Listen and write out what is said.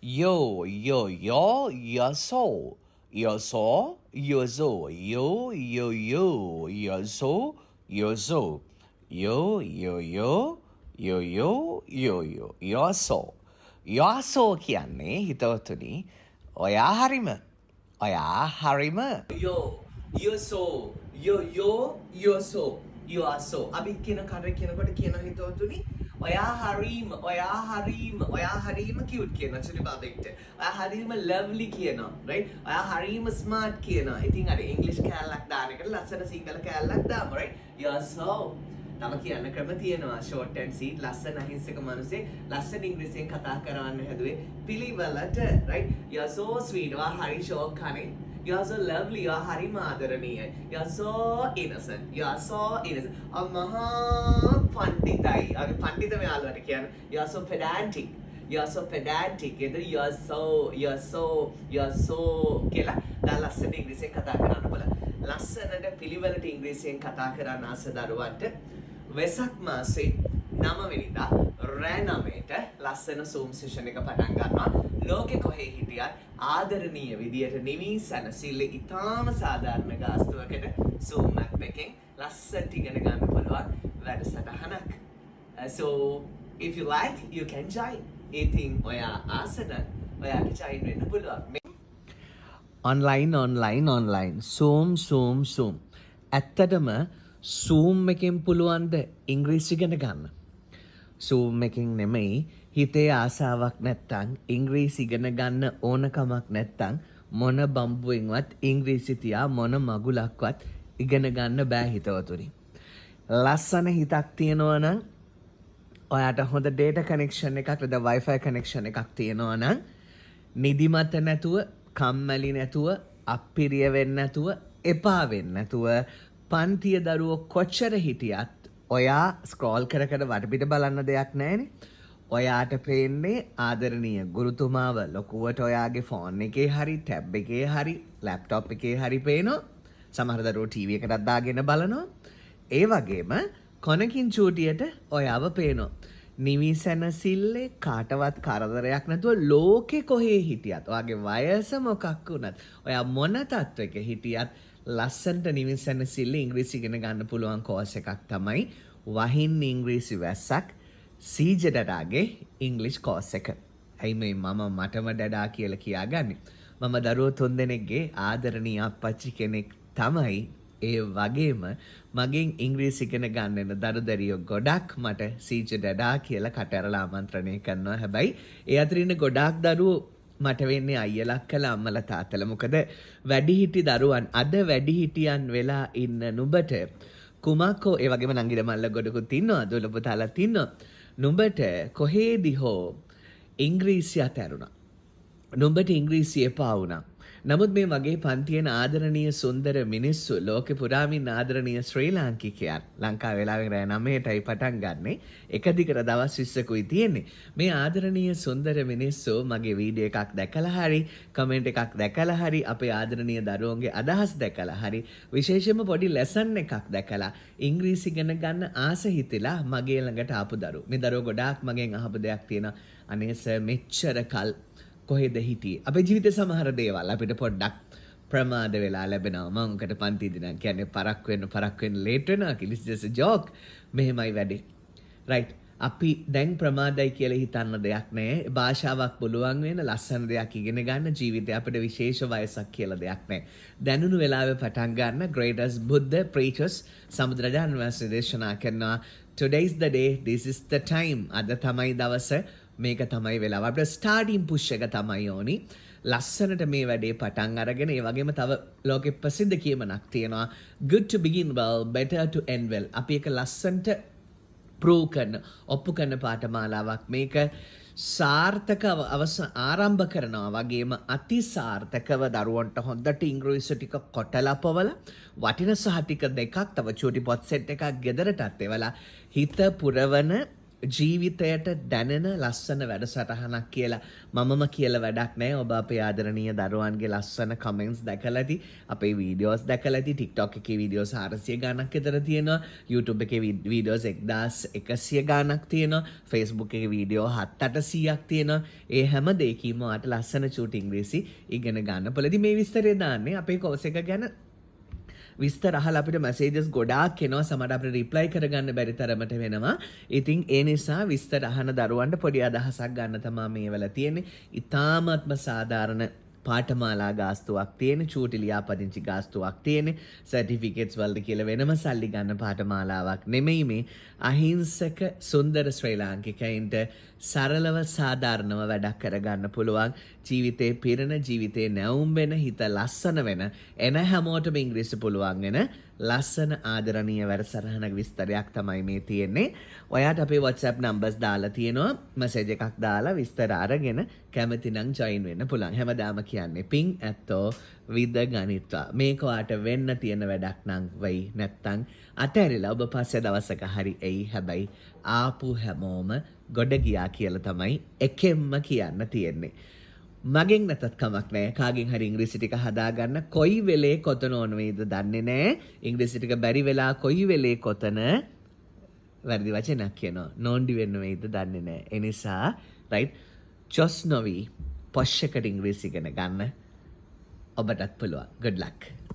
Yo, yo, yo, yo, so. Yo, so, yo, so. Yo, yo, yo, yo, so. Yo, so. Yo, yo, yo, yo, yo, yo, yo, yo, so. yo, so කියන්නේ හිතවතුනි ඔයා හරිම ඔයා හරිම yo yo so yo so you are so අපි කියන කඩ කියනකොට කියන හිතවතුනි ඔයා හරීම cute කියනවා චුටි බබෙක්ට ඔයා හරීම lovely කියනවා right ඔයා හරීම smart කියනවා ඉතින් අර english කැලලක් දාන එකට ලස්සන Sinhala කැලලක් දාමු right you are so තම කියන්න ක්‍රම තියෙනවා short and sweet ලස්සන අහිංසක මිනිස්සේ ලස්සන ඉංග්‍රීසියෙන් කතා කරවන්න හැදුවේ පිළිවෙලට right you are so sweet ඔයා හරි ෂෝක් කනේ you are so lovely you are හරිම ආදරණීයයි you are so innocent you are so innocent මහා පණ්ඩිතයි අර පණ්ඩිත මෙයාලට කියන්නේ you are so pedantic you are so pedantic you are so කියලා දැන් ලස්සන ඉංග්‍රීසියෙන් කතා කරන්න බල ලස්සනට පිළිවෙලට ඉංග්‍රීසියෙන් කතා කරන්න ආස දරුවන්ට වෙසක් මාසේ 9 වෙනිදා රෑ 9ට ලස්සන Zoom session එක පටන් ගන්නවා. ලෝකෙ කොහේ හිටියත් ආදරණීය විදියට නිවි සැනසille ඉතාම සාධාරණ ගාස්තුවකට Zoom app එකෙන් ලස්සනට ඉගෙන ගන්න පුළුවන් වැඩසටහනක්. So if you like you can join. ඉතින් ඔයා ආසන ඔයාට join වෙන්න පුළුවන්. online zoom ඇත්තටම zoom එකෙන් පුළුවන්ද ඉංග්‍රීසි ඉගෙන ගන්න zoom එකෙන් නෙමෙයි හිතේ ආසාවක් නැත්තම් ඉංග්‍රීසි ඉගෙන ගන්න ඕනකමක් නැත්තම් මොන බම්බුවෙන්වත් ඉංග්‍රීසි තියා මොන මගුලක්වත් ඉගෙන ගන්න බෑ හිතවතුනි ලස්සන හිතක් තියෙනවා නම් ඔයාට හොඳ data connection එකක් නැත්නම් wifi connection එකක් තියෙනවා නම් නිදිමත නැතුව කම්මැලි නැතුව අප්පිරිය වෙන්නේ නැතුව එපා වෙන්නේ නැතුව පන්තිය දරුවෝ කොච්චර හිටියත් ඔයා ස්ක්‍රෝල් කර කර වටපිට බලන්න දෙයක් නැහැනේ. ඔයාට පේන්නේ ආදරණීය ගුරුතුමාව ලොකුවට ඔයාගේ ෆෝන් එකේ හරි ටැබ් එකේ හරි ලැප්ටොප් එකේ හරි පේනවා. සමහර දරුවෝ ටීවී එකටත් දාගෙන බලනවා. ඒ වගේම කොනකින් චූටියට ඔයාව පේනවා. නිවිසැනසිල්ලේ කාටවත් කරදරයක් නැතුව ලෝකෙ කොහේ හිටියත් ඔයාගේ වයස මොකක් වුණත් ඔයා මොන තත්වයක හිටියත් ලස්සන්ට නිවිසැනසිල්ලේ ඉංග්‍රීසි ඉගෙන ගන්න පුළුවන් කෝස් එකක් තමයි වහින් ඉංග්‍රීසි වැස්සක් සීජ ඩඩාගේ ඉංග්ලිෂ් කෝස් එක. ඇයි මේ මම මටම ඩඩා කියලා කියාගන්නේ? මම දරුවෝ 3 දෙනෙක්ගේ ආදරණීය අප්පච්චි කෙනෙක් තමයි. ඒ වගේම මගෙන් ඉංග්‍රීසි ඉගෙන ගන්න එන දරුදරියෝ ගොඩක් මට සීජ ඩඩා කියලා කටරලා ආමන්ත්‍රණය කරනවා. හැබැයි ඒ අතර ඉන්න ගොඩාක් දරුවෝ මට වෙන්නේ අයියලා කළා අම්මලා තාත්තලා. මොකද වැඩිහිටි දරුවන් අද වැඩිහිටියන් වෙලා ඉන්න නුඹට කුමක්කෝ ඒ වගේම නංගිද මල්ල ගොඩකුත් ඉන්නවා දුල පුතාලාත් ඉන්නවා. නුඹට කොහේදී හෝ ඉංග්‍රීසි අතහැරුණා. නුඹට ඉංග්‍රීසි එපා වුණා. නමුත් මේ වගේ පන්තියන ආදරණීය සුන්දර මිනිස්සු ලෝකෙ පුරාමින් ආදරණීය ශ්‍රී ලාංකිකයන් ලංකාවේ වෙලාවෙන් රෑ 9ටයි පටන් ගන්නෙ එක දිගට දවස් 20කුයි තියෙන්නේ මේ ආදරණීය සුන්දර මිනිස්සු මගේ වීඩියෝ එකක් දැකලා හරි කමෙන්ට් එකක් දැකලා හරි අපේ ආදරණීය දරුවන්ගේ අදහස් දැකලා හරි විශේෂයෙන්ම පොඩි ලෙසන් එකක් දැකලා ඉංග්‍රීසි ඉගෙන ගන්න ආස හිතලා මගේ ළඟට ආපු දරුවෝ මේ දරුවෝ ගොඩාක් මගෙන් අහපු දෙයක් තියෙනවා අනේ සර් මෙච්චර කල් කොහෙද හිටියේ අපේ ජීවිතේ සමහර දේවල් අපිට පොඩ්ඩක් ප්‍රමාද වෙලා ලැබෙනවා මම උකට පන්ති දිනක් කියන්නේ පරක් වෙන්න ලේට් වෙනවා කිලිස් just a joke මෙහෙමයි වැඩේ right අපි දැන් ප්‍රමාදයි කියලා හිතන්න දෙයක් නැහැ භාෂාවක් පුළුවන් වෙන ලස්සන දෙයක් ඉගෙන ගන්න ජීවිතේ අපිට විශේෂ වයසක් කියලා දෙයක් නැහැ දැනුණු වෙලාවේ පටන් ගන්න greatest buddha preachers සමුද්‍රජාන වහන්සේ දේශනා කරනවා today is the day this is the time අද තමයි දවස මේක තමයි වෙලාව අපිට ස්ටාර්ටින් පුෂ් එක තමයි ඕනි ලස්සනට මේ වැඩේ පටන් අරගෙන ඒ වගේම තව ලෝකෙ ප්‍රසිද්ධ කියමනක් තියෙනවා good to begin well better to end well අපි එක ලස්සනට ප්‍රූව් කරන ඔප්පු කරන පාඨමාලාවක් මේක සාර්ථකව ආරම්භ කරනවා වගේම අති සාර්ථකව දරුවන්ට හොඳට ඉංග්‍රීසි ටික කොටලා පවල වටින සහතික දෙකක් තව චූටි පොත් සෙට් එකක් ගෙදරටත් එවලා හිත පුරවන ජීවිතයට දැනෙන ලස්සන වැඩසටහනක් කියලා මමම කියලා වැඩක් නෑ. ඔබ අපේ ආදරණීය දරුවන්ගේ ලස්සන කමෙන්ට්ස් දැකලා ඇති, අපේ වීඩියෝස් දැකලා ඇති. TikTok එකේ වීඩියෝස් 400 ගණක් විතර තියෙනවා, YouTube එකේ වීඩියෝස් 1100 ගණක් තියෙනවා, Facebook එකේ වීඩියෝ 700-800ක් තියෙනවා. ඒ හැම දෙයකින්ම ඔයාලට ලස්සන චූටි ඉංග්‍රීසි ඉගෙන ගන්න පුළුවන්. මේ විස්තරය දාන්නේ අපේ කෝස් එක ගැන විස්තර අහලා අපිට මැසේජස් ගොඩාක් එනවා. සමහර අපිට රිප්ලයි කරගන්න බැරි තරමට වෙනවා. ඉතින් ඒ නිසා විස්තර අහන දරුවන්ට පොඩි අදහසක් ගන්න තමයි මේ වෙලා තියෙන්නේ. ඉතාමත්ම සාධාරණ පාඨමාලා ගාස්තුවක් තියෙන, චූටි ලියාපදිංචි ගාස්තුවක් තියෙන, සර්ටිෆිකේට්ස් වලට කියලා වෙනම සල්ලි ගන්න පාඨමාලාවක් නෙමෙයි මේ. අහිංසක සුන්දර ශ්‍රී ලාංකිකයින්ට සරලව සාධාරණව වැඩක් කරගන්න පුළුවන්, ජීවිතේ පිරෙන, ජීවිතේ නැවුම් වෙන, හිත ලස්සන වෙන, එන හැමෝටම ඉංග්‍රීසි පුළුවන් වෙන ලස්සන ආදරණීය වැඩසටහනක විස්තරයක් තමයි මේ තියෙන්නේ. ඔයාට අපේ WhatsApp numbers දාලා තියෙනවා. මැසේජ් එකක් දාලා විස්තර අරගෙන කැමති නම් join වෙන්න පුළුවන්. හැමදාම කියන්නේ ping ඇත්තෝ විද ගණිත්වා. මේක ඔයාට වෙන්න තියෙන වැඩක් නම් වෙයි. නැත්තම් අතහැරිලා ඔබ පස්සේ දවසක හරි එයි. හැබැයි ආපු හැමෝම ගොඩ ගියා කියලා තමයි එකෙන්ම කියන්න තියෙන්නේ. මගෙන් නැතත් කමක් නෑ. කාගෙන් හරි ඉංග්‍රීසි ටික හදාගන්න. කොයි වෙලේ කොතන ඕන වේද දන්නේ නෑ. ඉංග්‍රීසි ටික බැරි වෙලා කොයි වෙලේ කොතන වැරදි වචනයක් කියනවා නෝන්ඩි වෙන්න වේද දන්නේ නෑ. ඒ නිසා රයිට් චොස් නොවි පොෂ් එකට ඉංග්‍රීසි ඉගෙන ගන්න. ඔබටත් පුළුවන්. good luck.